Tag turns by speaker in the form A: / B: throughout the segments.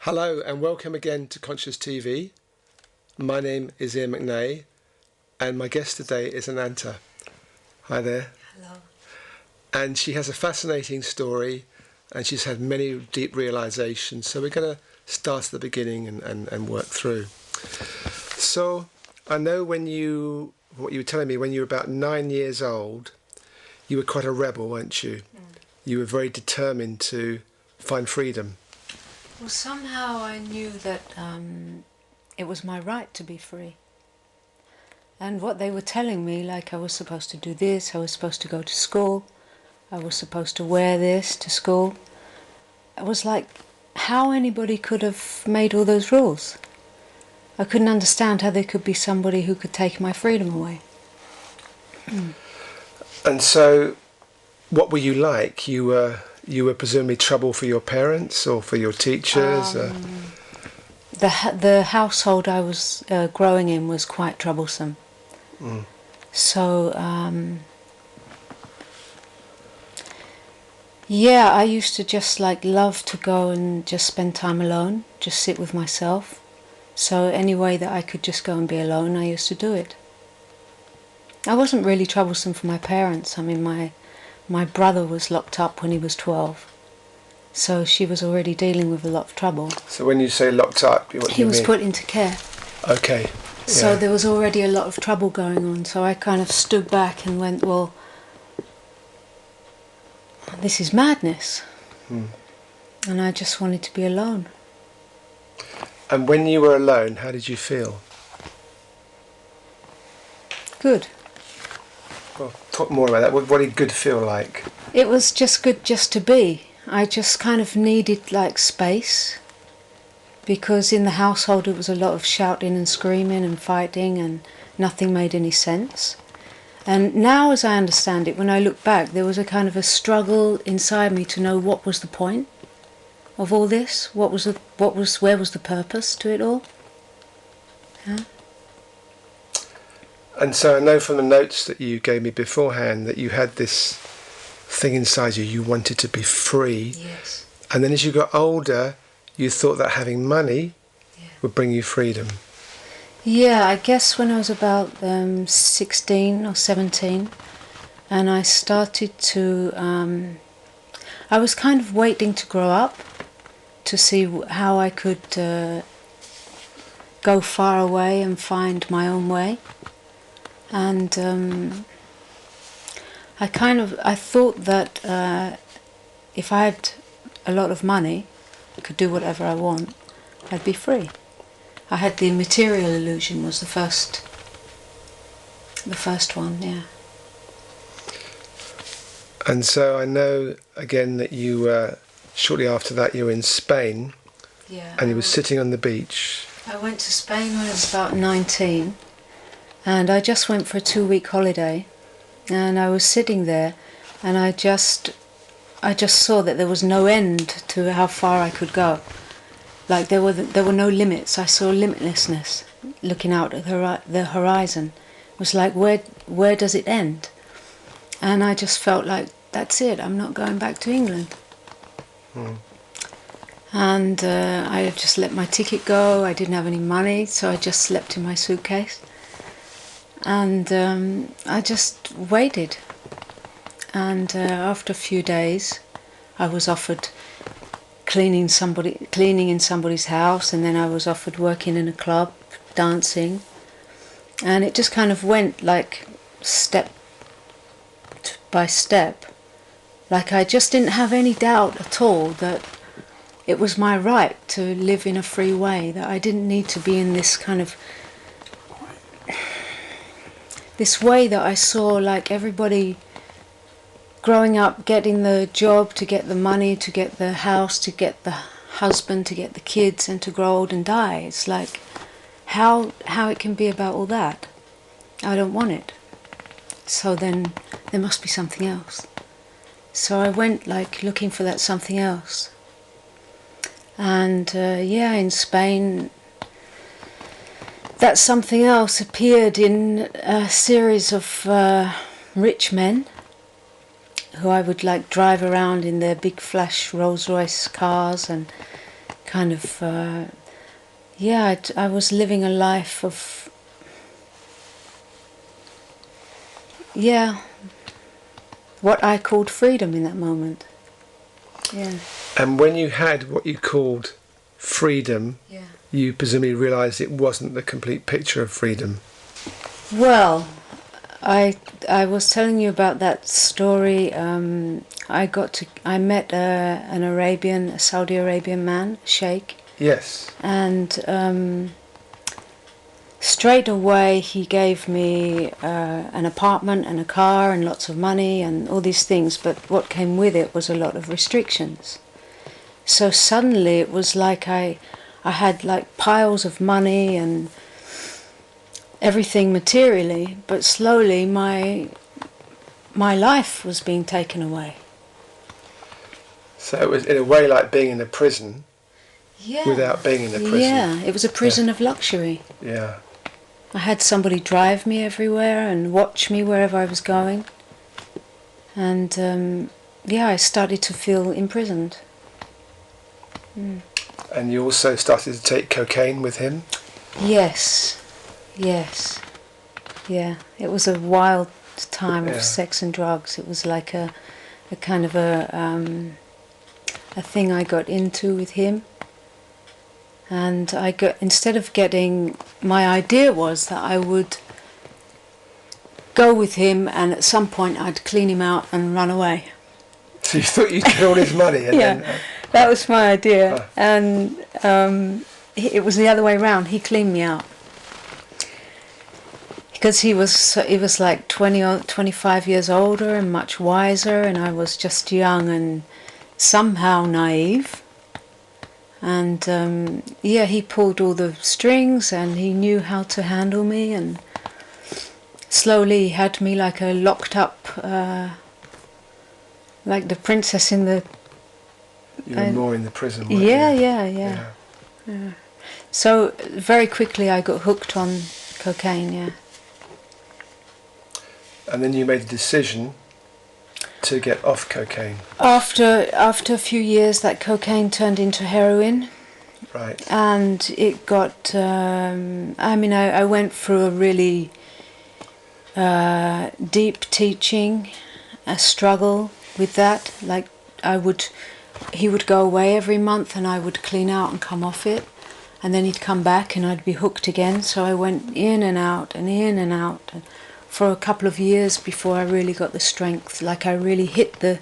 A: Hello and welcome again to Conscious TV. My name is Iain McNay and my guest today is Ananta. Hi there.
B: Hello.
A: And she has a fascinating story and she's had many deep realizations. So we're going to start at the beginning and work through. So I know what you were telling me, when you were about 9 years old, you were quite a rebel, weren't you? You were very determined to find freedom.
B: Well, somehow I knew that it was my right to be free. And what they were telling me, like I was supposed to do this, I was supposed to go to school, I was supposed to wear this to school. It was like how anybody could have made all those rules. I couldn't understand how there could be somebody who could take my freedom away.
A: And so, what were you like? You were presumably trouble for your parents or for your teachers?
B: The household I was growing in was quite troublesome. So, yeah, I used to just love to go and just spend time alone, just sit with myself. So any way that I could just go and be alone, I used to do it. I wasn't really troublesome for my parents. I mean, my brother was locked up when he was 12. So she was already dealing with a lot of trouble.
A: So when you say locked up, what do you mean?
B: He was put into care.
A: Okay.
B: So there was already a lot of trouble going on. So I kind of stood back and went, well, this is madness. And I just wanted to be alone.
A: And when you were alone, how did you feel?
B: Good.
A: Well, talk more about that. What did good feel like?
B: It was just good just to be. I just kind of needed space, because in the household it was a lot of shouting and screaming and fighting and nothing made any sense. And now, as I understand it, when I look back, there was a kind of a struggle inside me to know what was the point of all this. Where was the purpose to it all? Yeah.
A: And so I know from the notes that you gave me beforehand that you had this thing inside you, you wanted to be free.
B: Yes.
A: And then as you got older, you thought that having money would bring you freedom.
B: Yeah, I guess when I was about 16 or 17, and I started to, I was kind of waiting to grow up to see how I could go far away and find my own way. And I thought that if I had a lot of money, I could do whatever I want, I'd be free. I had the material illusion was the first one, yeah.
A: And so I know again that you shortly after that you were in Spain.
B: Yeah.
A: And you were sitting on the beach.
B: I went to Spain when I was about 19, and I just went for a 2-week holiday, and I was sitting there, and I just saw that there was no end to how far I could go. Like there were no limits. I saw limitlessness looking out at the horizon. It was like, where does it end? And I just felt like, that's it, I'm not going back to England. And I just let my ticket go. I didn't have any money, so I just slept in my suitcase. And I just waited. And after a few days, I was offered cleaning in somebody's house, and then I was offered working in a club, dancing. And it just kind of went like step by step. Like I just didn't have any doubt at all that it was my right to live in a free way, that I didn't need to be in this kind of this way that I saw, like everybody growing up, getting the job, to get the money, to get the house, to get the husband, to get the kids, and to grow old and die. It's like how it can be about all that. I don't want it. So then there must be something else. So I went looking for that something else. And in Spain, that something else appeared in a series of rich men who I would drive around in their big flash Rolls-Royce cars and kind of, I was living a life of, what I called freedom in that moment. Yeah.
A: And when you had what you called freedom, you presumably realised it wasn't the complete picture of freedom.
B: Well, I was telling you about that story. I met a Saudi Arabian man, sheikh.
A: Yes.
B: And straight away he gave me an apartment and a car and lots of money and all these things, but what came with it was a lot of restrictions. So suddenly it was like I had like piles of money and everything materially, but slowly my life was being taken away.
A: So it was in a way like being in a prison without being in a prison.
B: Yeah, it was a prison of luxury.
A: Yeah.
B: I had somebody drive me everywhere and watch me wherever I was going. And I started to feel imprisoned. Mm.
A: And you also started to take cocaine with him?
B: Yes. Yeah, it was a wild time of sex and drugs. It was like a kind of a thing I got into with him. And my idea was that I would go with him and at some point I'd clean him out and run away.
A: So you thought you'd get all his money? And then,
B: that was my idea. And it was the other way around. He cleaned me out. Because he was like 20 or 25 years older and much wiser, and I was just young and somehow naive. And he pulled all the strings and he knew how to handle me, and slowly he had me like a locked up, like the princess in the...
A: You were more in the prison, weren't
B: you? Yeah. So very quickly I got hooked on cocaine,
A: And then you made a decision to get off cocaine.
B: After a few years, that cocaine turned into heroin.
A: Right.
B: And it got... I went through a really deep teaching, a struggle with that. Like he would go away every month and I would clean out and come off it. And then he'd come back and I'd be hooked again. So I went in and out and in and out. And for a couple of years before I really got the strength, like I really hit the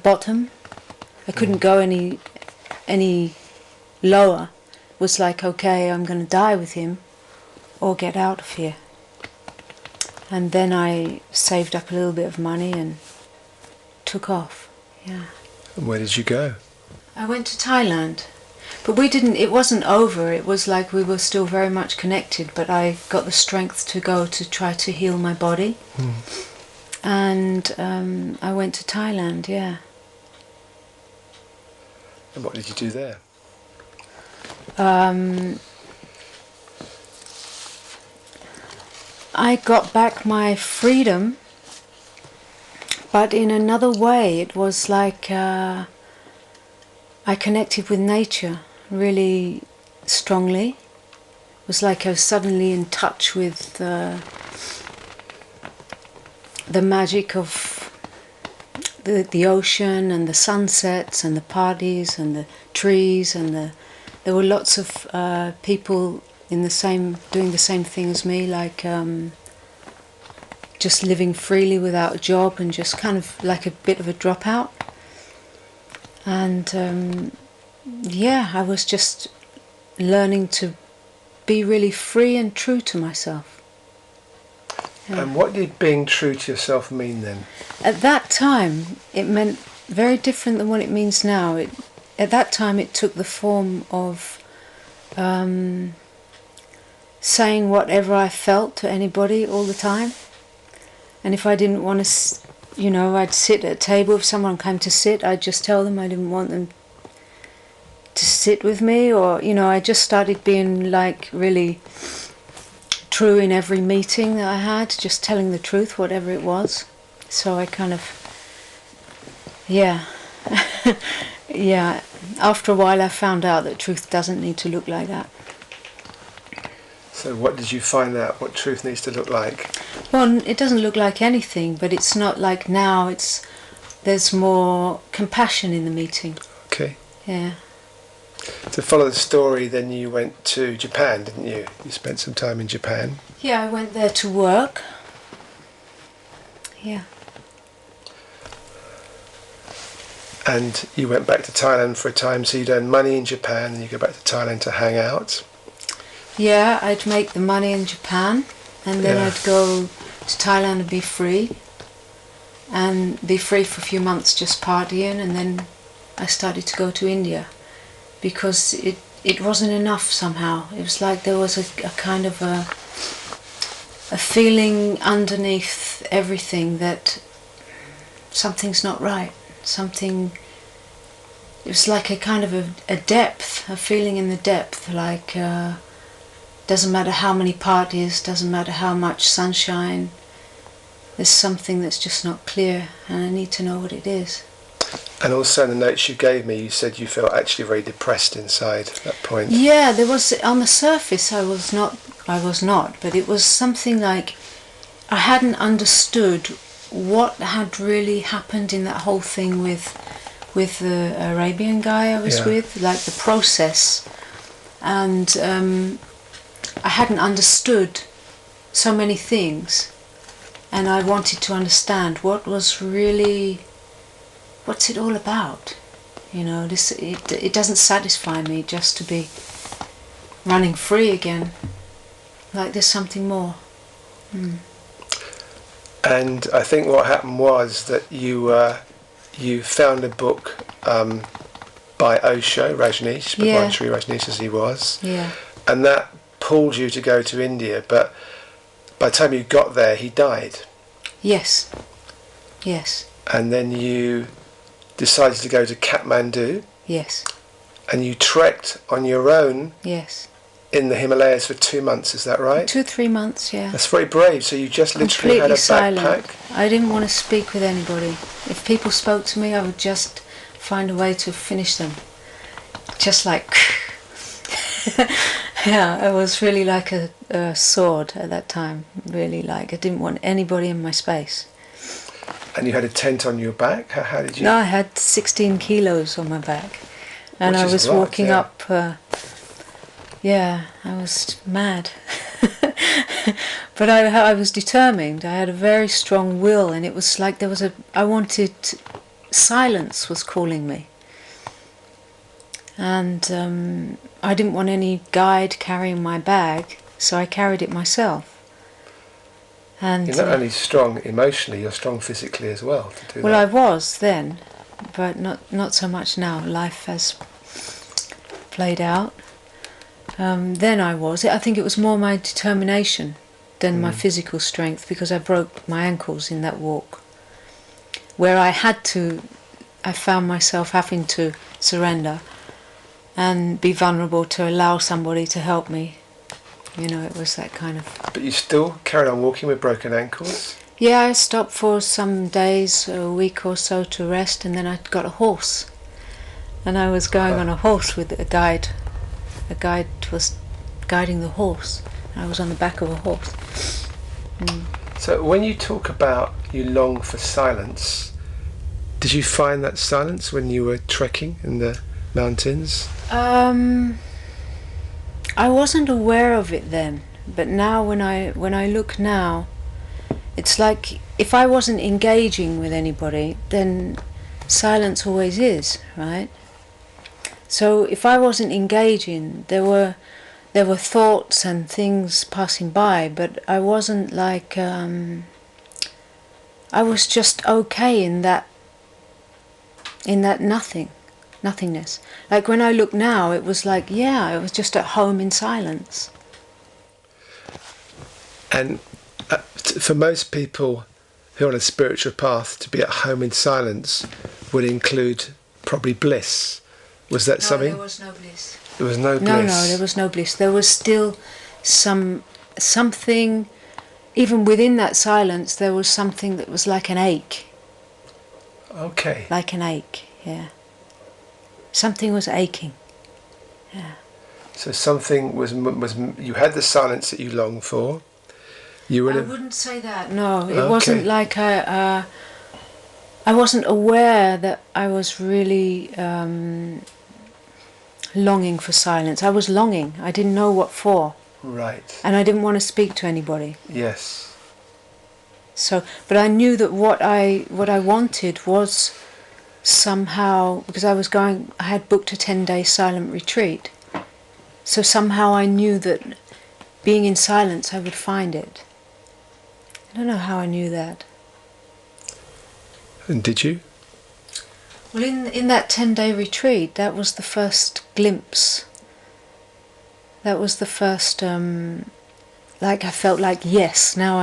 B: bottom. I couldn't go any lower. It was like, okay, I'm going to die with him or get out of here. And then I saved up a little bit of money and took off. Yeah.
A: And where did you go?
B: I went to Thailand. But it wasn't over. It was like we were still very much connected, but I got the strength to go to try to heal my body. And I went to Thailand,
A: And what did you do there?
B: I got back my freedom, but in another way. It was like I connected with nature really strongly. It was like I was suddenly in touch with the magic of the ocean and the sunsets and the parties and the trees, and there were lots of people doing the same thing as me, like just living freely without a job and just kind of like a bit of a dropout. And I was just learning to be really free and true to myself. Yeah.
A: And what did being true to yourself mean then?
B: At that time, it meant very different than what it means now. At that time, it took the form of saying whatever I felt to anybody all the time. And if I didn't want to, I'd sit at a table. If someone came to sit, I'd just tell them I didn't want them to sit with me, or I just started being like really true in every meeting that I had, just telling the truth, whatever it was. So I kind of Yeah, after a while I found out that truth doesn't need to look like that.
A: So what did you find out what truth needs to look like?
B: Well, it doesn't look like anything, but it's not like now. There's more compassion in the meeting.
A: Okay.
B: Yeah.
A: To follow the story, then you went to Japan, didn't you? You spent some time in Japan.
B: Yeah, I went there to work. Yeah.
A: And you went back to Thailand for a time, so you'd earn money in Japan and you go back to Thailand to hang out.
B: Yeah, I'd make the money in Japan and then
A: Yeah.
B: I'd go to Thailand and be free. And be free for a few months just partying, and then I started to go to India because it wasn't enough somehow. It was like there was a kind of a feeling underneath everything that something's not right. It was like a kind of a depth, a feeling in the depth, like doesn't matter how many parties, doesn't matter how much sunshine, there's something that's just not clear and I need to know what it is.
A: And also in the notes you gave me, you said you felt actually very depressed inside at that point.
B: Yeah, there was, on the surface I was not, but it was something like I hadn't understood what had really happened in that whole thing with the Arabian guy I was with, like the process. And I hadn't understood so many things. And I wanted to understand what's it all about? You know, it doesn't satisfy me just to be running free again. Like there's something more. Mm.
A: And I think what happened was that you found a book by Osho, Rajneesh, Bhagwan Rajneesh as he was.
B: Yeah.
A: And that pulled you to go to India, but by the time you got there, he died.
B: Yes. Yes.
A: And then you decided to go to Kathmandu.
B: Yes.
A: And you trekked on your own.
B: Yes.
A: In the Himalayas for 2 months, is that right?
B: 2-3 months, yeah.
A: That's very brave. So you just literally had a
B: silent.
A: backpack?
B: I didn't want to speak with anybody. If people spoke to me, I would just find a way to finish them. Just like... Yeah, it was really like a sword at that time. Really, like I didn't want anybody in my space.
A: And you had a tent on your back? How did you...
B: No, I had 16 kilos on my back. And I was walking up... I was mad. But I was determined. I had a very strong will, and it was like there was silence was calling me. And I didn't want any guide carrying my bag, so I carried it myself. And
A: you're not only strong emotionally, you're strong physically as well to do that.
B: Well, I was then, but not so much now. Life has played out. Then I think it was more my determination than my physical strength, because I broke my ankles in that walk, where I found myself having to surrender and be vulnerable to allow somebody to help me. You know, it was that kind of...
A: But you still carried on walking with broken ankles?
B: Yeah, I stopped for some days, a week or so to rest, and then I got a horse. And I was going on a horse with a guide. A guide was guiding the horse. I was on the back of a horse. Mm.
A: So when you talk about you long for silence, did you find that silence when you were trekking in the mountains?
B: I wasn't aware of it then, but now when I look now, it's like if I wasn't engaging with anybody, then silence always is, right? So if I wasn't engaging, there were thoughts and things passing by, but I wasn't like I was just okay in that nothingness. Like when I look now, it was like, yeah, I was just at home in silence.
A: And for most people who are on a spiritual path, to be at home in silence would include probably bliss. Was that something?
B: No, there was no bliss.
A: There was no bliss?
B: No, there was no bliss. There was still something, even within that silence, there was something that was like an ache.
A: Okay.
B: Like an ache, yeah. Something was aching. Yeah.
A: So something was you had the silence that you longed for. You were.
B: I wouldn't say that. No, it
A: Okay.
B: wasn't like I wasn't aware that I was really longing for silence. I was longing. I didn't know what for.
A: Right.
B: And I didn't want to speak to anybody.
A: Yes.
B: So, but I knew that what I wanted was somehow, because I had booked a 10-day silent retreat. So somehow I knew that being in silence I would find it. I don't know how I knew that.
A: And did you?
B: Well, in that 10-day retreat, that was the first glimpse. That was the first, like I felt like, yes, now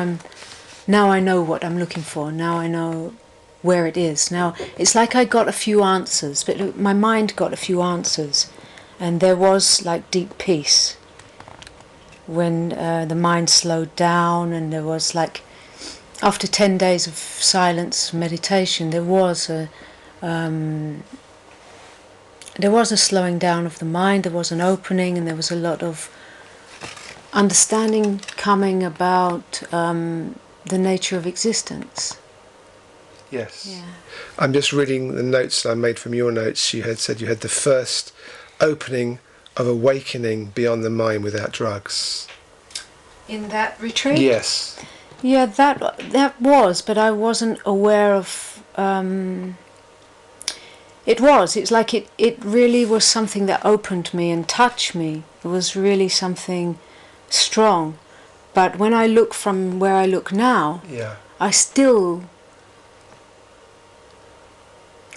B: I know what I'm looking for. Now I know where it is. Now it's like I got a few answers, but my mind got a few answers, and there was like deep peace when the mind slowed down, and there was like, after 10 days of silence meditation, there was a slowing down of the mind, there was an opening, and there was a lot of understanding coming about the nature of existence.
A: Yes.
B: Yeah.
A: I'm just reading the notes I made from your notes. You had said you had the first opening of awakening beyond the mind without drugs.
B: In that retreat?
A: Yes.
B: Yeah, that was, but I wasn't aware of. It's like it really was something that opened me and touched me. It was really something strong. But when I look from where I look now,
A: yeah,
B: I still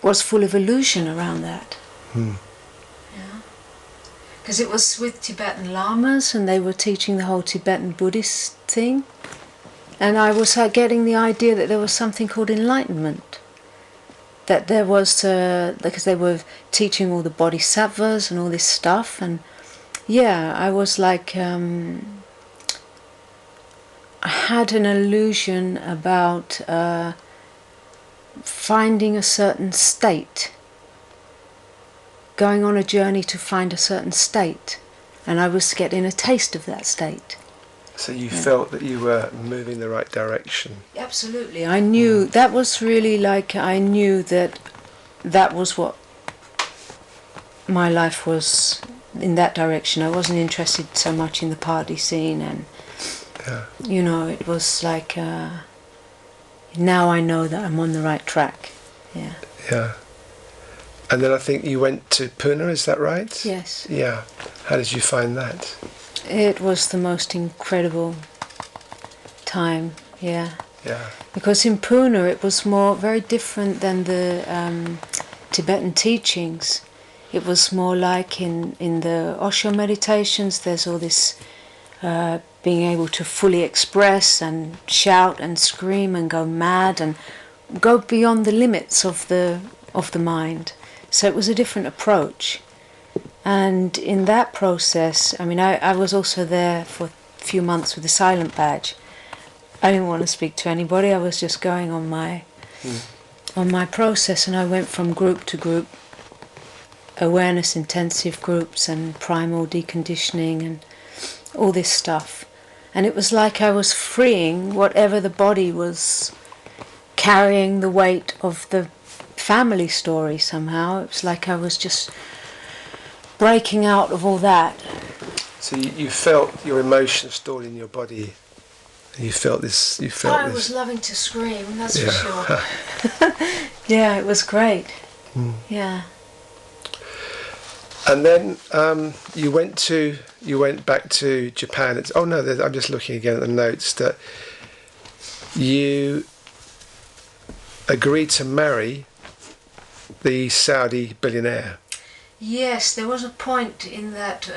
B: was full of illusion around that. Yeah. Because it was with Tibetan lamas, and they were teaching the whole Tibetan Buddhist thing. And I was getting the idea that there was something called enlightenment. That there was, because they were teaching all the bodhisattvas and all this stuff. And yeah, I was like, I had an illusion about finding a certain state, going on a journey to find a certain state. And I was getting a taste of that state.
A: So you felt that you were moving in the right direction?
B: Absolutely. I knew that was really like, I knew that was what my life was, in that direction. I wasn't interested so much in the party scene, and you know, it was like, now I know that I'm on the right track. Yeah.
A: Yeah. And then I think you went to Pune, is that right?
B: Yes.
A: Yeah. How did you find that?
B: It was the most incredible time, yeah.
A: Yeah.
B: Because in Pune it was very different than the Tibetan teachings. It was more like in the Osho meditations, there's all this being able to fully express and shout and scream and go mad and go beyond the limits of the mind. So it was a different approach. And in that process, I mean, I was also there for a few months with the silent badge. I didn't want to speak to anybody. I was just going on my process, and I went from group to group, awareness intensive groups and primal deconditioning and all this stuff. And it was like I was freeing whatever the body was carrying the weight of the family story somehow. It was like I was just breaking out of all that.
A: So you felt your emotions stored in your body, and you felt this.
B: I was loving to scream, that's for sure. Yeah, it was great. Yeah.
A: And then you went back to Japan. I'm just looking again at the notes that you agreed to marry the Saudi billionaire.
B: Yes, there was a point in that,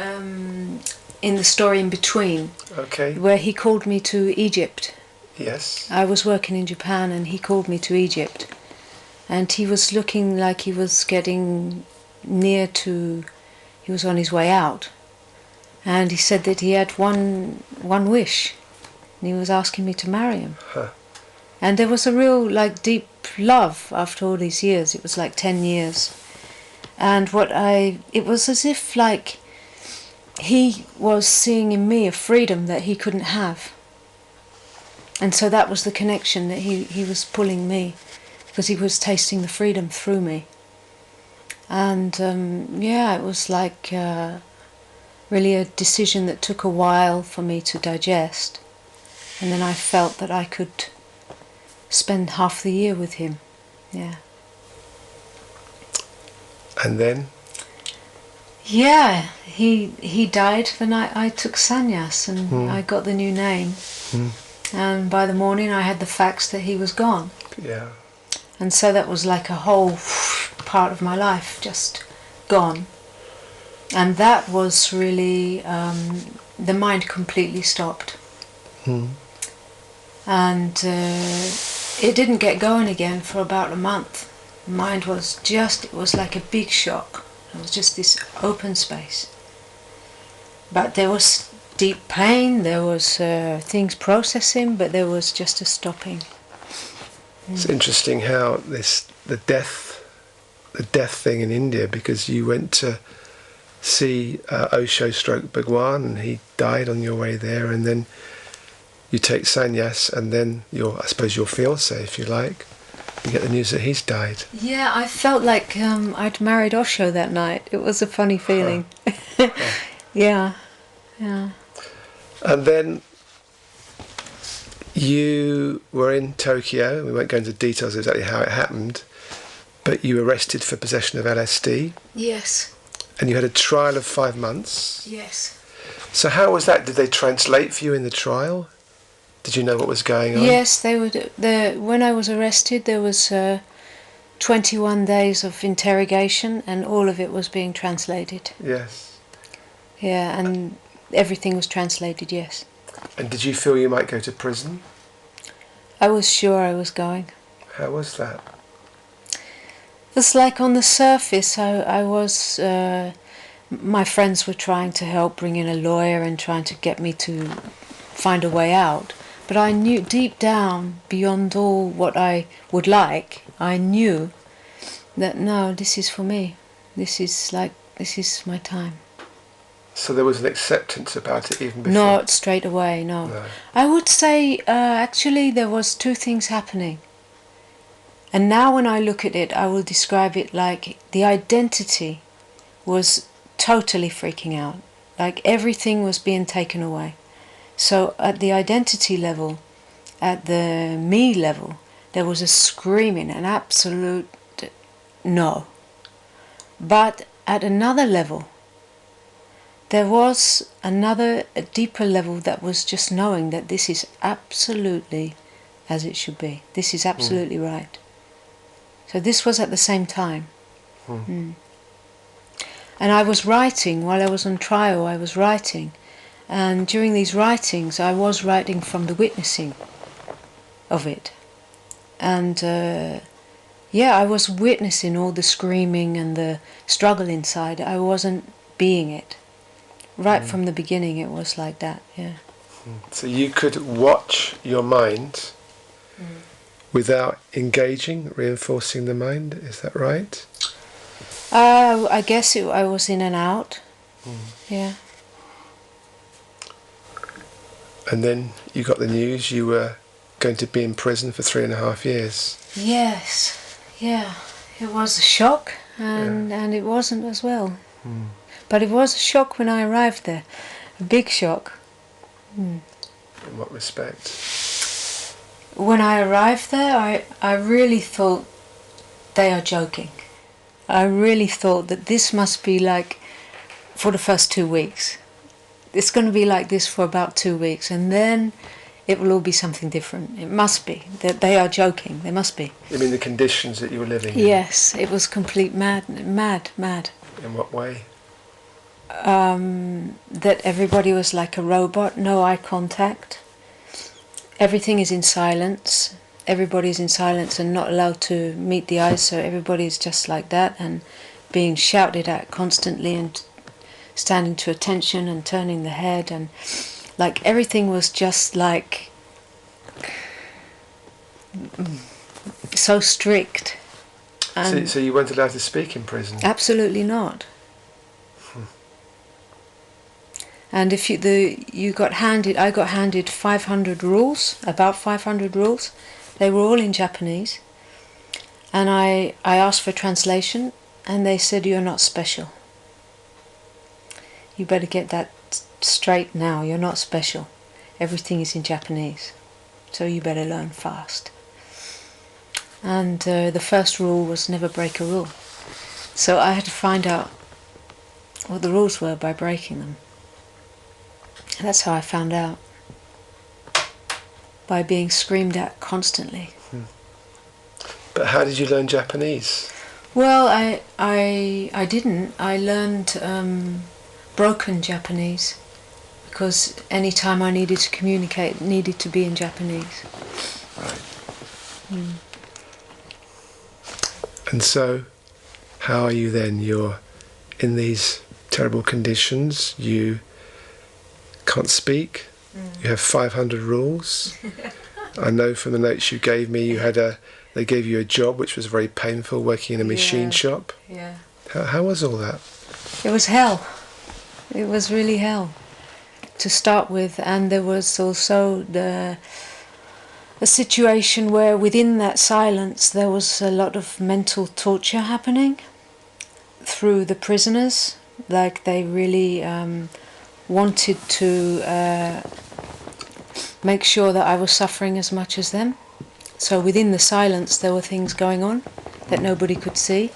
B: in the story in between, where he called me to Egypt.
A: Yes.
B: I was working in Japan and he called me to Egypt. And he was looking like he was getting near to, he was on his way out. And he said that he had one wish, and he was asking me to marry him.
A: Huh.
B: And there was a real, like, deep love after all these years. It was like 10 years. And it was as if like he was seeing in me a freedom that he couldn't have. And so that was the connection, that he was pulling me, because he was tasting the freedom through me. And yeah, it was like really a decision that took a while for me to digest. And then I felt that I could spend half the year with him. Yeah.
A: And then?
B: Yeah, he died the night I took sannyas, and I got the new name. And by the morning I had the facts that he was gone.
A: Yeah.
B: And so that was like a whole part of my life just gone. And that was really, the mind completely stopped. And it didn't get going again for about a month. The mind was just, it was like a big shock. It was just this open space. But there was deep pain, there was things processing, but there was just a stopping.
A: It's interesting how the death thing in India, because you went to see Osho stroke Bhagwan, and he died on your way there, and then you take sannyas, and then I suppose your fiancé, if you like, you get the news that he's died.
B: Yeah, I felt like I'd married Osho that night. It was a funny feeling. Yeah.
A: And then you were in Tokyo. We won't go into details of exactly how it happened, but you were arrested for possession of LSD.
B: Yes.
A: And you had a trial of 5 months.
B: Yes.
A: So how was that? Did they translate for you in the trial? Did you know what was going on?
B: Yes, they would. When I was arrested, there was 21 days of interrogation, and all of it was being translated.
A: Yes.
B: Yeah, and everything was translated, yes.
A: And did you feel you might go to prison?
B: I was sure I was going.
A: How was that?
B: It was like on the surface, I was... my friends were trying to help bring in a lawyer and trying to get me to find a way out. But I knew deep down, beyond all what I would like, I knew that no, this is for me. This is my time.
A: So there was an acceptance about it even before?
B: Not straight away, no. I would say actually there was two things happening. And now when I look at it, I will describe it like the identity was totally freaking out. Like everything was being taken away. So at the identity level, at the me level, there was a screaming, an absolute no. But at another level, there was a deeper level that was just knowing that this is absolutely as it should be. This is absolutely right. So this was at the same time. And I was writing, while I was on trial, I was writing. And during these writings, I was writing from the witnessing of it. And I was witnessing all the screaming and the struggle inside. I wasn't being it. Right from the beginning, it was like that, yeah.
A: So you could watch your mind without engaging, reinforcing the mind, is that right?
B: I guess I was in and out, yeah.
A: And then you got the news you were going to be in prison for 3.5 years.
B: Yes, yeah. It was a shock, and it wasn't as well. But it was a shock when I arrived there, a big shock.
A: In what respect?
B: When I arrived there, I really thought they are joking. I really thought that this must be like for the first 2 weeks. It's going to be like this for about 2 weeks, and then it will all be something different. It must be. That they are joking. They must be.
A: You mean the conditions that you were living in?
B: Yes, it was complete mad.
A: In what way?
B: That everybody was like a robot, no eye contact. Everything is in silence. Everybody's in silence and not allowed to meet the eyes, so everybody's just like that and being shouted at constantly and standing to attention and turning the head, and like everything was just like so strict.
A: So you weren't allowed to speak in prison?
B: Absolutely not. And if I got handed 500 rules, about 500 rules. They were all in Japanese. And I asked for translation, and they said, "You're not special. You better get that straight now. You're not special. Everything is in Japanese. So you better learn fast." And the first rule was never break a rule. So I had to find out what the rules were by breaking them. And that's how I found out. By being screamed at constantly.
A: But how did you learn Japanese?
B: Well, I didn't. I learned broken Japanese, because any time I needed to communicate, it needed to be in Japanese.
A: Right. And so, how are you then? You're in these terrible conditions. You can't speak. You have 500 rules. I know from the notes you gave me, they gave you a job which was very painful, working in a machine shop.
B: Yeah.
A: How was all that?
B: It was hell. It was really hell to start with, and there was also a situation where within that silence there was a lot of mental torture happening through the prisoners. Like they really wanted to make sure that I was suffering as much as them. So within the silence there were things going on that nobody could see.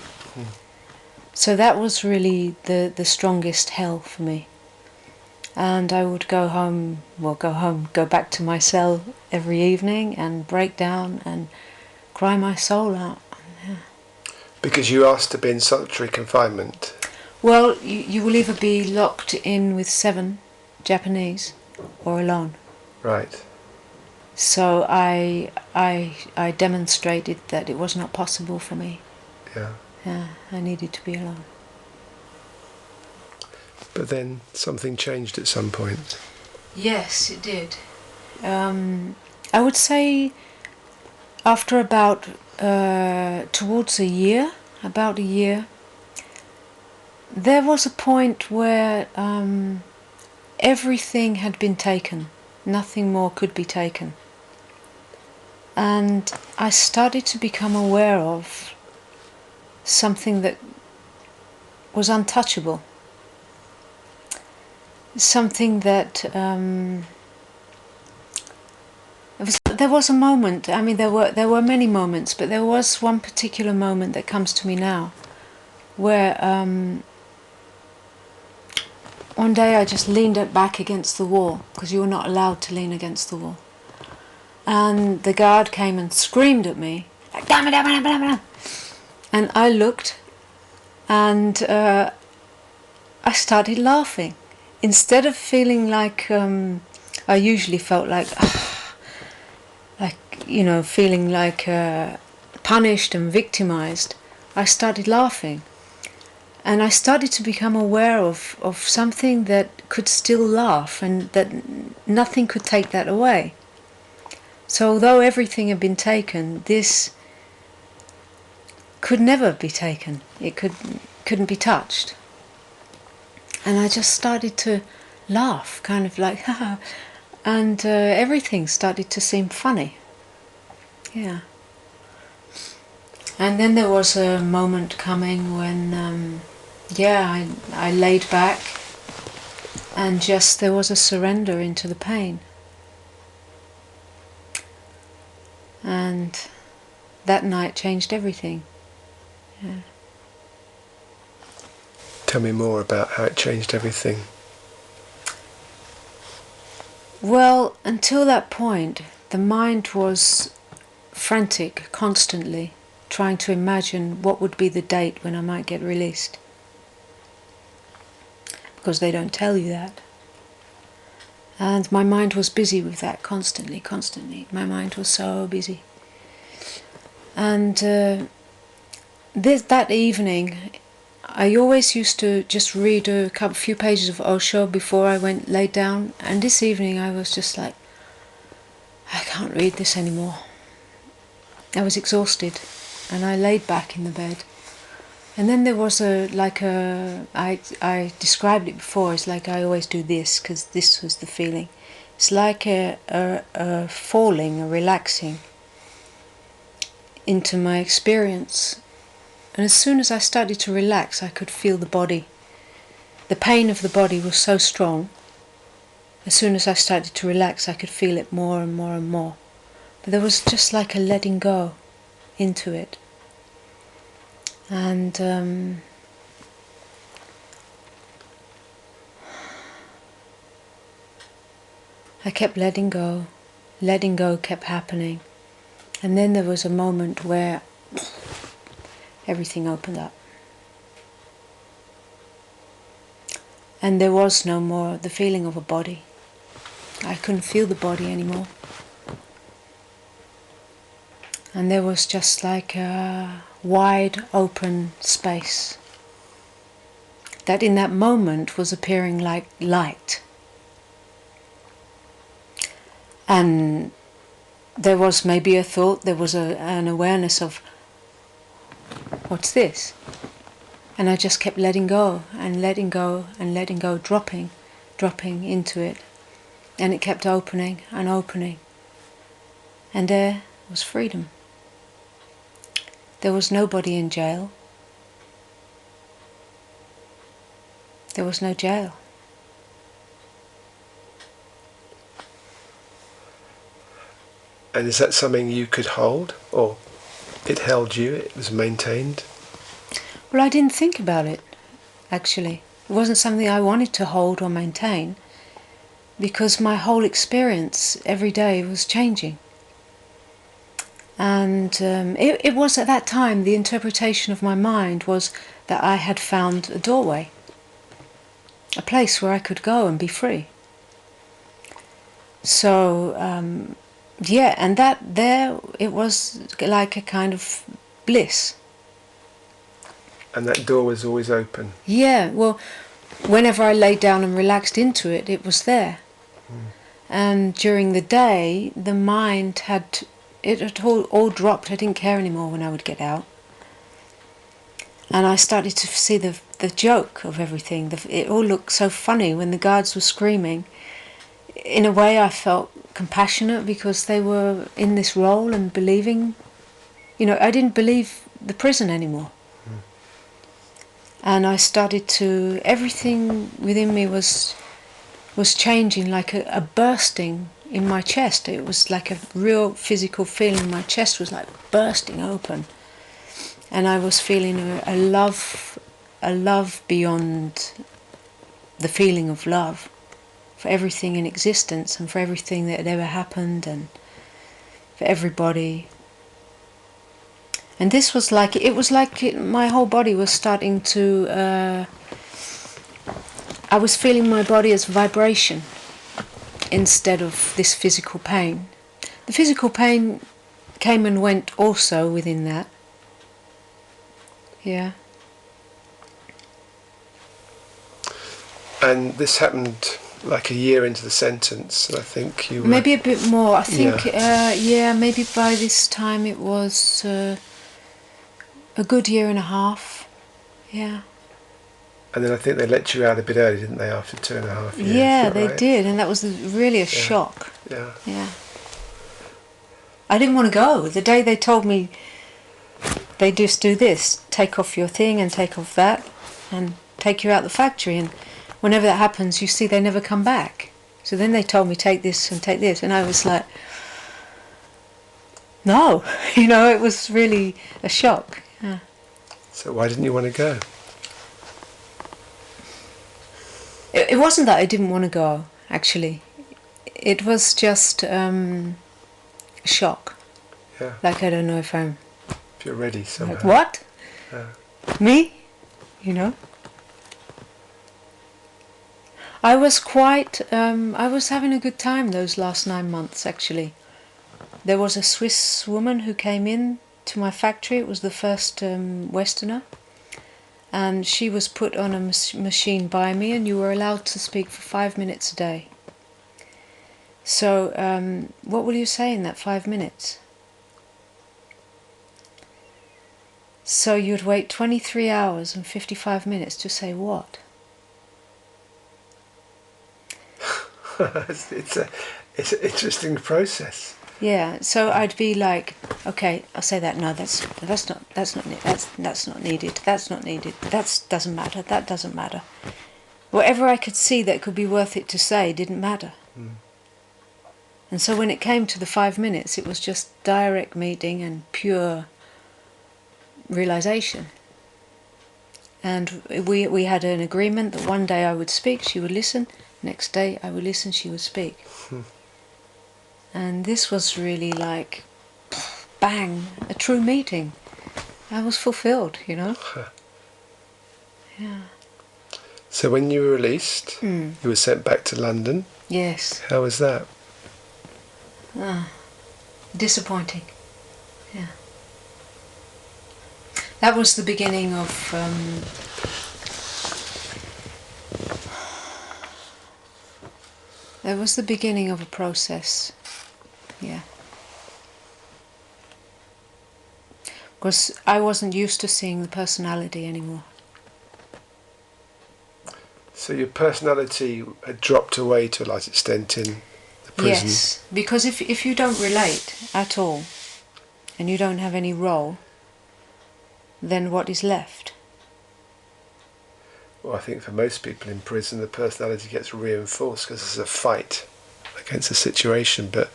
B: So that was really the strongest hell for me. And I would go back to my cell every evening and break down and cry my soul out. Yeah.
A: Because you asked to be in solitary confinement?
B: Well, you will either be locked in with 7 Japanese or alone.
A: Right.
B: So I demonstrated that it was not possible for me.
A: Yeah.
B: Yeah, I needed to be alone.
A: But then something changed at some point.
B: Yes, it did. I would say after about towards a year, there was a point where everything had been taken. Nothing more could be taken. And I started to become aware of something that was untouchable. Something that there was a moment. I mean, there were many moments, but there was one particular moment that comes to me now, where one day I just leaned back against the wall, because you were not allowed to lean against the wall, and the guard came and screamed at me, like, "Damn it, damn it, damn it, damn it." And I looked, and I started laughing. Instead of feeling like I usually felt like feeling like punished and victimized, I started laughing. And I started to become aware of something that could still laugh, and that nothing could take that away. So although everything had been taken, this could never be taken. It couldn't be touched. And I just started to laugh, kind of like, haha, and everything started to seem funny. Yeah. And then there was a moment coming when, I laid back, and just there was a surrender into the pain. And that night changed everything. Yeah.
A: Tell me more about how it changed everything.
B: Well, until that point, the mind was frantic constantly, trying to imagine what would be the date when I might get released. Because they don't tell you that. And my mind was busy with that constantly. My mind was so busy. And that evening, I always used to just read a few pages of Osho before I laid down. And this evening I was just like, I can't read this anymore. I was exhausted. and I laid back in the bed. And then there was I described it before, it's like I always do this, because this was the feeling. It's like a falling, a relaxing into my experience. And as soon as I started to relax, I could feel the body. The pain of the body was so strong. As soon as I started to relax, I could feel it more and more and more. But there was just like a letting go into it. And I kept letting go kept happening. And then there was a moment where everything opened up. And there was no more the feeling of a body. I couldn't feel the body anymore. And there was just like a wide open space that in that moment was appearing like light. And there was maybe a thought, there was an awareness of, what's this? And I just kept letting go and letting go and letting go, dropping into it. And it kept opening and opening. And there was freedom. There was nobody in jail. There was no jail.
A: And is that something you could hold, or it held you, it was maintained?
B: Well, I didn't think about it, actually. It wasn't something I wanted to hold or maintain, because my whole experience every day was changing. And it was at that time, the interpretation of my mind was that I had found a doorway, a place where I could go and be free. So, yeah, and that there, it was like a kind of bliss.
A: And that door was always open?
B: Yeah, well, whenever I laid down and relaxed into it, it was there. And during the day, the mind had all dropped. I didn't care anymore when I would get out. And I started to see the joke of everything. It all looked so funny when the guards were screaming. In a way, I felt compassionate because they were in this role and believing. You know, I didn't believe the prison anymore. And I started to, everything within me was changing, like a bursting in my chest. It was like a real physical feeling. My chest was like bursting open. And I was feeling a love beyond the feeling of love for everything in existence and for everything that had ever happened and for everybody. And this was like, my whole body was starting to, I was feeling my body as vibration instead of this physical pain. The physical pain came and went also within that. Yeah.
A: And this happened like a year into the sentence, and I think you were...
B: Maybe a bit more. I think, maybe by this time it was a good year and a half. Yeah.
A: And then I think they let you out a bit early, didn't they, after 2.5 years?
B: Yeah, they
A: right?
B: did, and that was really a shock.
A: Yeah.
B: Yeah. I didn't want to go. The day they told me they just do this, take off your thing and take off that, and take you out the factory, and whenever that happens, you see they never come back. So then they told me take this and take this, and I was like, no, you know, it was really a shock. Yeah.
A: So why didn't you want to go?
B: It wasn't that I didn't want to go, actually. It was just a shock.
A: Yeah.
B: Like, I don't know if I'm...
A: If you're ready somehow.
B: Like, what? Me? You know? I was quite... I was having a good time those last 9 months, actually. There was a Swiss woman who came in to my factory. It was the first Westerner. And she was put on a machine by me, and you were allowed to speak for 5 minutes a day. So, what will you say in that 5 minutes? So you'd wait 23 hours and 55 minutes to say what?
A: It's an interesting process.
B: Yeah, so I'd be like, okay, I'll say that. No, that's not needed. That's not needed. That doesn't matter. That doesn't matter. Whatever I could see that could be worth it to say didn't matter. And so when it came to the 5 minutes, it was just direct meeting and pure realization. And we had an agreement that one day I would speak, she would listen. Next day I would listen, she would speak. And this was really like, bang, a true meeting. I was fulfilled, you know. Yeah.
A: So when you were released, you were sent back to London.
B: Yes.
A: How was that?
B: Disappointing. Yeah. That was the beginning of that was the beginning of a process. Yeah. Because I wasn't used to seeing the personality anymore.
A: So your personality had dropped away to a large extent in the prison.
B: Yes, because if you don't relate at all, and you don't have any role, then what is left?
A: Well, I think for most people in prison, the personality gets reinforced because it's a fight against a situation, but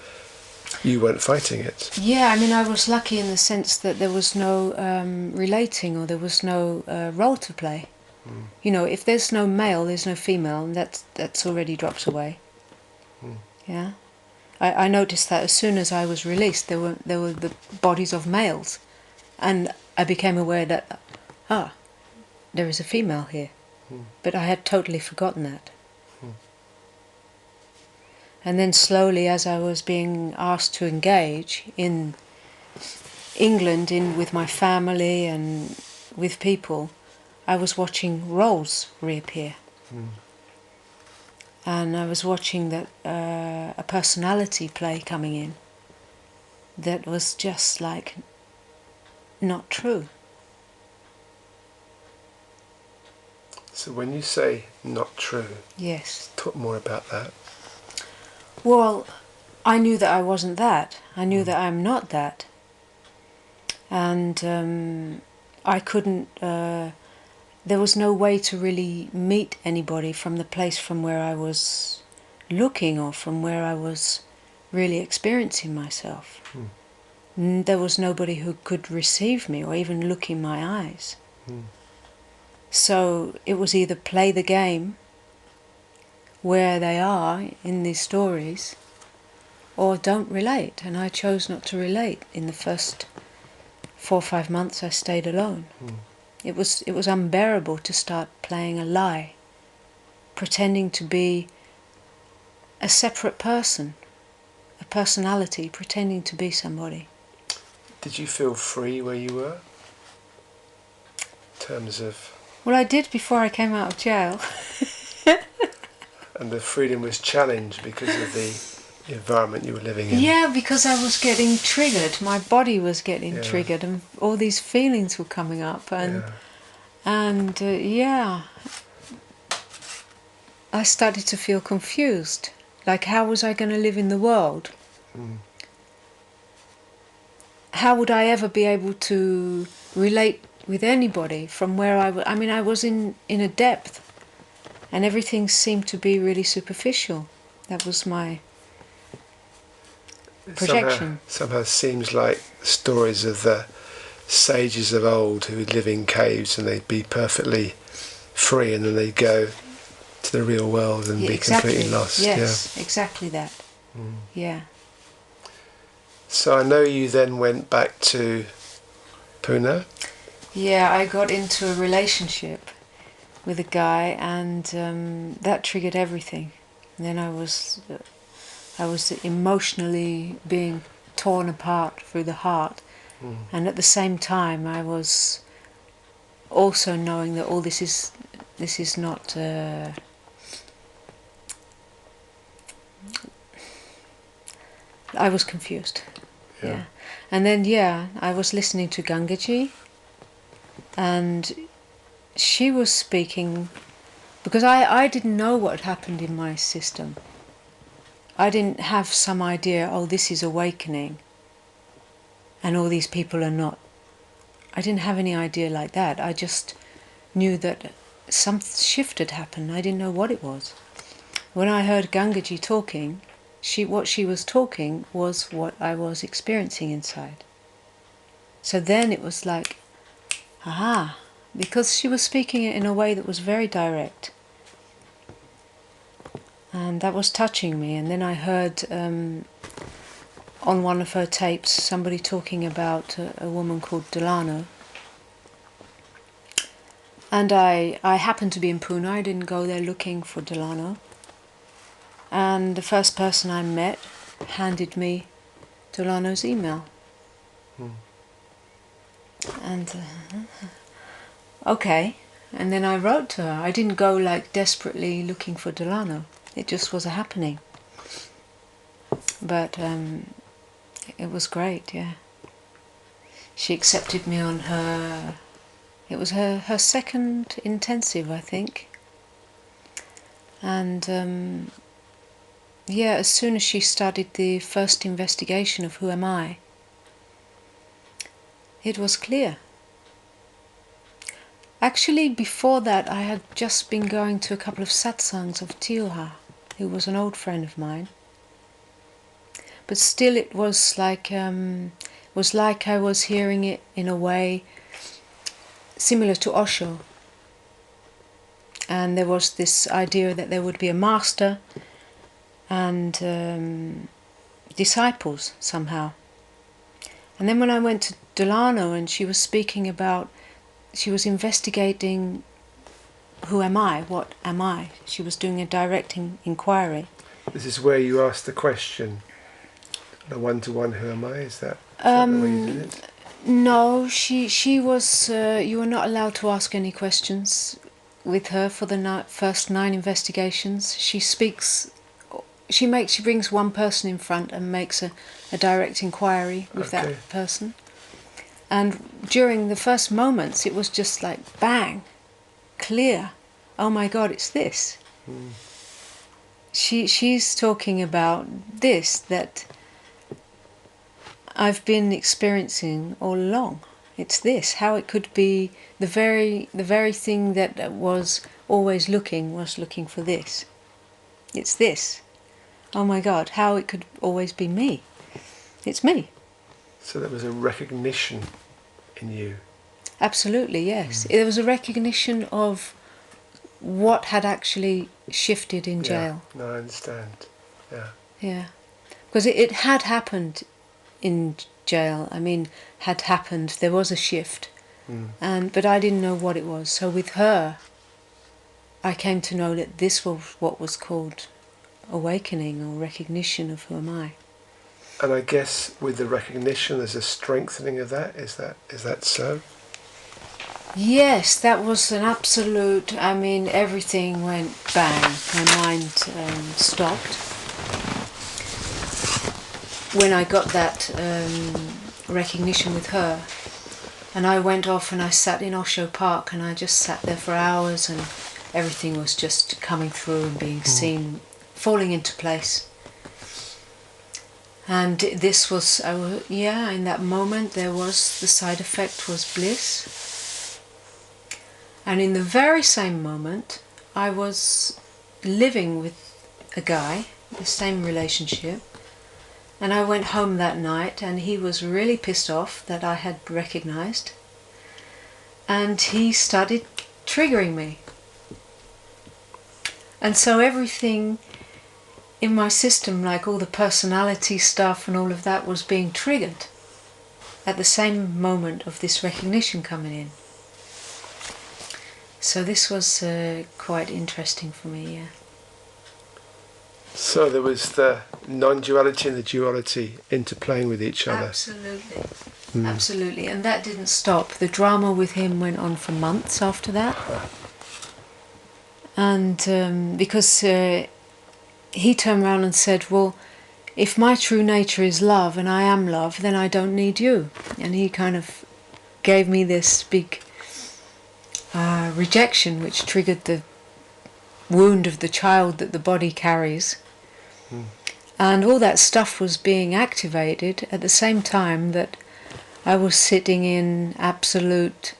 A: you weren't fighting it.
B: Yeah, I mean, I was lucky in the sense that there was no relating, or there was no role to play. You know, if there's no male, there's no female, and that's already drops away. Yeah, I noticed that as soon as I was released, there were the bodies of males, and I became aware that there is a female here, but I had totally forgotten that. And then slowly, as I was being asked to engage in England, with my family and with people, I was watching roles reappear. And I was watching that a personality play coming in that was just like not true.
A: So when you say not true,
B: Yes.
A: talk more about that.
B: Well, I knew that I wasn't that. I knew that I'm not that. And I couldn't, there was no way to really meet anybody from the place from where I was looking, or from where I was really experiencing myself. There was nobody who could receive me or even look in my eyes. So it was either play the game where they are in these stories, or don't relate. And I chose not to relate. In the first 4 or 5 months I stayed alone. It was unbearable to start playing a lie, pretending to be a separate person, a personality, pretending to be somebody.
A: Did you feel free where you were? In terms of...
B: Well, I did before I came out of jail.
A: And the freedom was challenged because of the environment you were living in.
B: Yeah, because I was getting triggered. My body was getting triggered, and all these feelings were coming up. And I started to feel confused. Like, how was I going to live in the world? How would I ever be able to relate with anybody from where I was? I mean, I was in a depth, and everything seemed to be really superficial. That was my projection.
A: Somehow seems like stories of the sages of old who would live in caves and they'd be perfectly free, and then they'd go to the real world and be completely lost.
B: Yes, exactly that. Yeah.
A: So I know you then went back to Pune. Yeah,
B: I got into a relationship with a guy, and that triggered everything. And then I was emotionally being torn apart through the heart, and at the same time I was also knowing that all this is not. I was confused. Yeah. And then I was listening to Gangaji, and she was speaking, because I didn't know what had happened in my system. I didn't have some idea, oh, this is awakening, and all these people are not. I didn't have any idea like that. I just knew that some shift had happened. I didn't know what it was. When I heard Gangaji talking, what she was talking was what I was experiencing inside. So then it was like, aha, because she was speaking it in a way that was very direct. And that was touching me. And then I heard on one of her tapes somebody talking about a woman called Delano. And I happened to be in Pune. I didn't go there looking for Delano. And the first person I met handed me Delano's email. And okay. And then I wrote to her. I didn't go like desperately looking for Delano. It just was a happening. But it was great, yeah. She accepted me on her... It was her second intensive, I think. And yeah, as soon as she started the first investigation of who am I, it was clear. Actually, before that, I had just been going to a couple of Satsangs of Tioha, who was an old friend of mine. But still, it was like I was hearing it in a way similar to Osho. And there was this idea that there would be a master and disciples somehow. And then when I went to Delano and she was speaking about, she was investigating who am I, what am I? She was doing a direct inquiry.
A: This is where you asked the question, the one-to-one, who am I? Is that the way you did it?
B: No, she was, you were not allowed to ask any questions with her for the first 9 investigations. She speaks, she brings one person in front and makes a direct inquiry with that person. And during the first moments, it was just like, bang, clear. Oh my God, it's this. She's talking about this, that I've been experiencing all along. It's this, how it could be the very thing that was always looking for this. It's this. Oh my God, how it could always be me. It's me.
A: So there was a recognition in you.
B: Absolutely, yes. There was a recognition of what had actually shifted in jail.
A: No, I understand. Yeah.
B: Yeah. Because it had happened in jail. I mean, had happened. There was a shift. But I didn't know what it was. So with her, I came to know that this was what was called awakening or recognition of who am I.
A: And I guess with the recognition, there's a strengthening of that. Is that so?
B: Yes, that was an absolute. I mean, everything went bang. My mind stopped when I got that recognition with her. And I went off and I sat in Osho Park and I just sat there for hours and everything was just coming through and being seen, falling into place. And this was, in that moment there was, the side effect was bliss. And in the very same moment I was living with a guy, the same relationship. And I went home that night and he was really pissed off that I had recognized. And he started triggering me. And so everything in my system, like all the personality stuff and all of that, was being triggered at the same moment of this recognition coming in. So this was quite interesting for me, yeah.
A: So there was the non-duality and the duality interplaying with each other.
B: Absolutely. Absolutely. And that didn't stop. The drama with him went on for months after that. And because he turned around and said, well, if my true nature is love and I am love, then I don't need you. And he kind of gave me this big rejection, which triggered the wound of the child that the body carries. And all that stuff was being activated at the same time that I was sitting in absolute,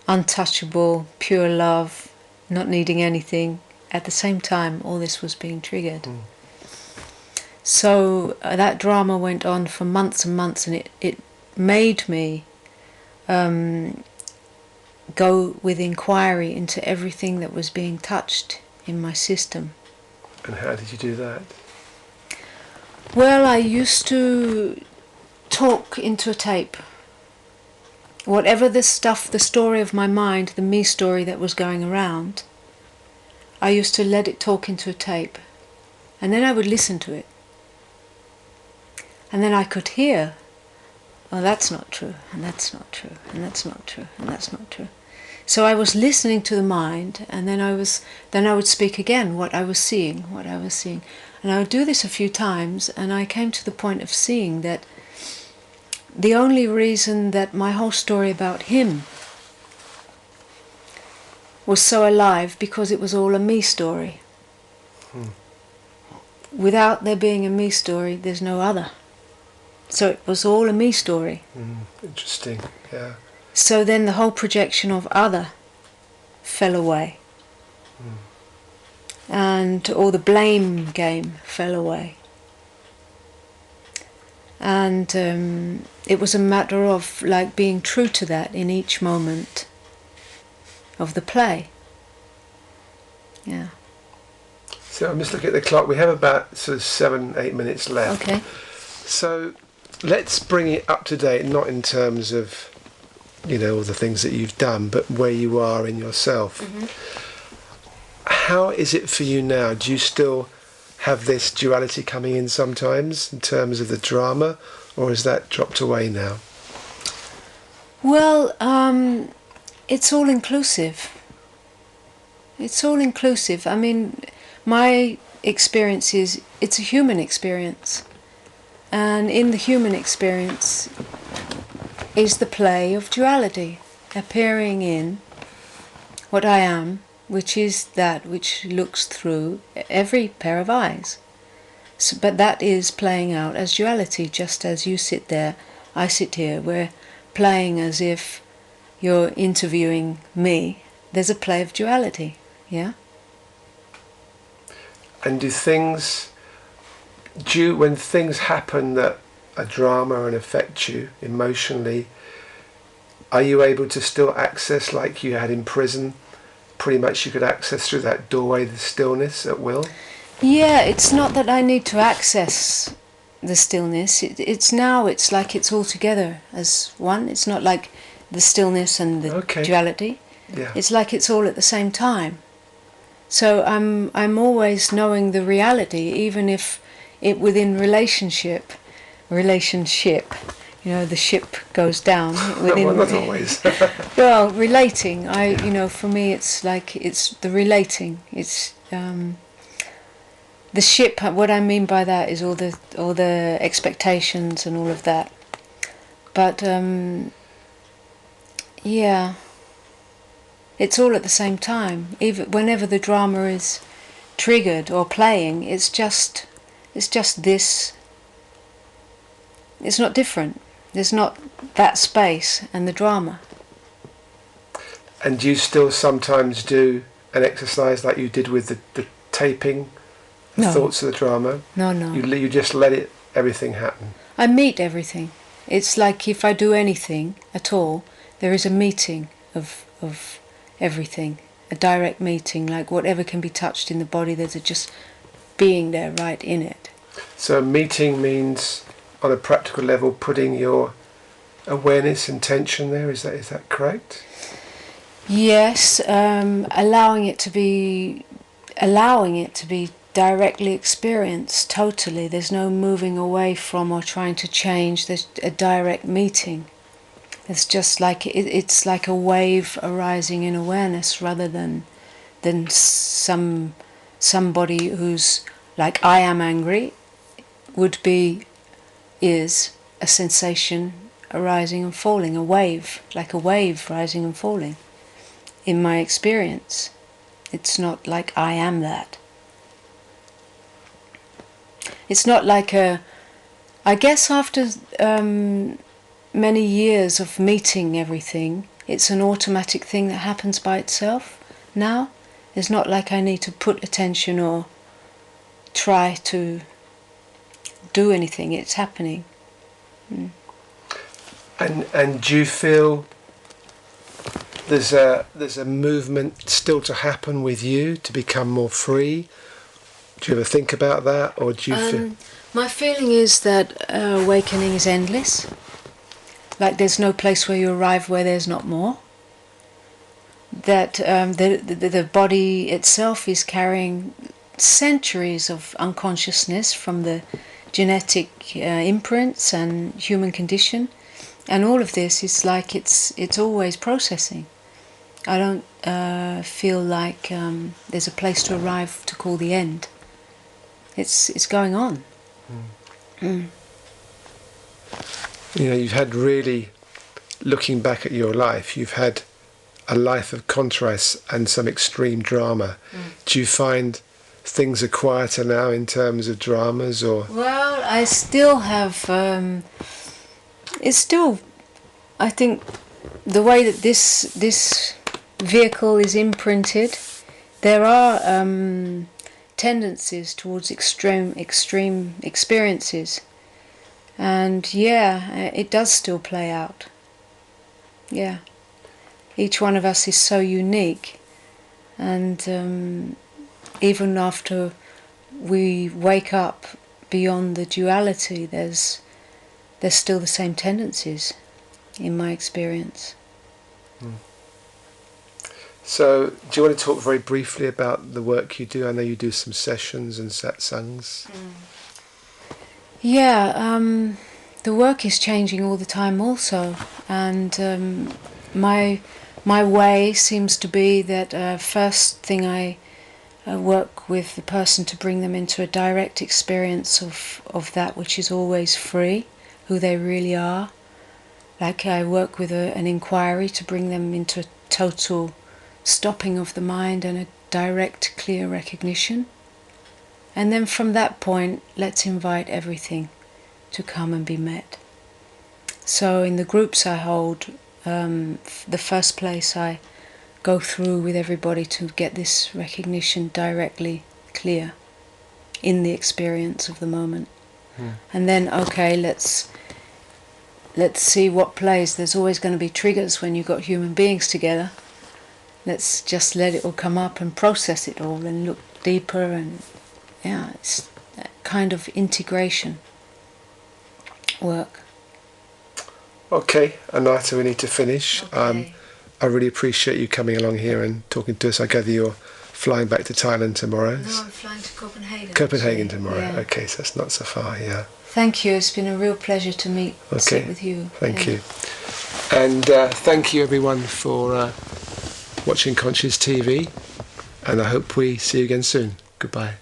B: untouchable, pure love, not needing anything. At the same time, all this was being triggered. So that drama went on for months and months, and it made me go with inquiry into everything that was being touched in my system.
A: And how did you do that?
B: Well, I used to talk into a tape. Whatever the stuff, the story of my mind, the me story that was going around, I used to let it talk into a tape. And then I would listen to it. And then I could hear, oh, that's not true, and that's not true, and that's not true, and that's not true. So I was listening to the mind, and then I would speak again what I was seeing. And I would do this a few times, and I came to the point of seeing that the only reason that my whole story about him was so alive, because it was all a me story. Without there being a me story, there's no other. So it was all a me story.
A: Interesting, yeah.
B: So then the whole projection of other fell away. And all the blame game fell away. And it was a matter of like being true to that in each moment of the play. Yeah.
A: So I'm just looking at the clock. We have about sort of 7-8 minutes left.
B: Okay.
A: So let's bring it up to date, not in terms of, all the things that you've done, but where you are in yourself. How is it for you now? Do you still have this duality coming in sometimes in terms of the drama, or has that dropped away now?
B: Well, it's all inclusive. It's all inclusive. I mean, my experience is, it's a human experience. And in the human experience is the play of duality appearing in what I am, which is that which looks through every pair of eyes. So, but that is playing out as duality, just as you sit there, I sit here. We're playing as if you're interviewing me. There's a play of duality, yeah?
A: And when things happen that are drama and affect you emotionally, are you able to still access, like you had in prison, pretty much you could access through that doorway the stillness at will?
B: Yeah, it's not that I need to access the stillness. It's like it's all together as one. It's not like the stillness and the duality.
A: Yeah.
B: It's like it's all at the same time. So I'm always knowing the reality, even if it within relationship, the ship goes down. Within,
A: well, not always.
B: Well, relating, for me it's like it's the relating. It's the ship. What I mean by that is all the expectations and all of that. But yeah, it's all at the same time. Even whenever the drama is triggered or playing, it's just this. It's not different. There's not that space and the drama.
A: And do you still sometimes do an exercise like you did with the taping, the thoughts of the drama?
B: No.
A: You just let everything happen?
B: I meet everything. It's like if I do anything at all, there is a meeting of everything, a direct meeting, like whatever can be touched in the body, there's just being there right in it.
A: So meeting means, on a practical level, putting your awareness intention there, is that correct?
B: Yes, allowing it to be directly experienced totally. There's no moving away from or trying to change. There's a direct meeting. It's just like it's like a wave arising in awareness, rather than somebody who's like, I am angry is a sensation arising and falling, a wave, like a wave rising and falling. in my experience. It's not like I am that. It's not like I guess after many years of meeting everything, it's an automatic thing that happens by itself now. It's not like I need to put attention or try to do anything. It's happening. Mm.
A: And do you feel there's a movement still to happen with you to become more free? Do you ever think about that, or do you feel?
B: My feeling is that awakening is endless. Like there's no place where you arrive where there's not more. That the body itself is carrying centuries of unconsciousness from the genetic imprints and human condition, and all of this is like it's always processing. I don't feel like there's a place to arrive to call the end. It's going on.
A: You know, you've had really, looking back at your life, you've had a life of contrast and some extreme drama. Do you find things are quieter now in terms of dramas, or?
B: Well, I still have. It's still, I think, the way that this vehicle is imprinted, there are tendencies towards extreme experiences, and yeah, it does still play out. Yeah, each one of us is so unique, and even after we wake up beyond the duality, there's still the same tendencies, in my experience.
A: So, do you want to talk very briefly about the work you do? I know you do some sessions and satsangs.
B: Yeah, the work is changing all the time also, and my way seems to be that first thing I work with the person to bring them into a direct experience of that which is always free, who they really are. Like I work with an inquiry to bring them into a total stopping of the mind and a direct, clear recognition. And then from that point, let's invite everything to come and be met. So in the groups I hold, the first place I go through with everybody to get this recognition directly clear in the experience of the moment. And then, okay, let's see what plays. There's always going to be triggers when you've got human beings together. Let's just let it all come up and process it all and look deeper, and yeah, it's that kind of integration work.
A: Okay, Ananta, we need to finish.
B: Okay.
A: I really appreciate you coming along here and talking to us. I gather you're flying back to Thailand tomorrow.
B: No, I'm flying to Copenhagen.
A: Copenhagen
B: actually.
A: tomorrow.
B: Yeah.
A: Okay, so that's not so far, yeah.
B: Thank you. It's been a real pleasure to sit with you.
A: Thank you. And thank you everyone for watching Conscious TV, and I hope we see you again soon. Goodbye.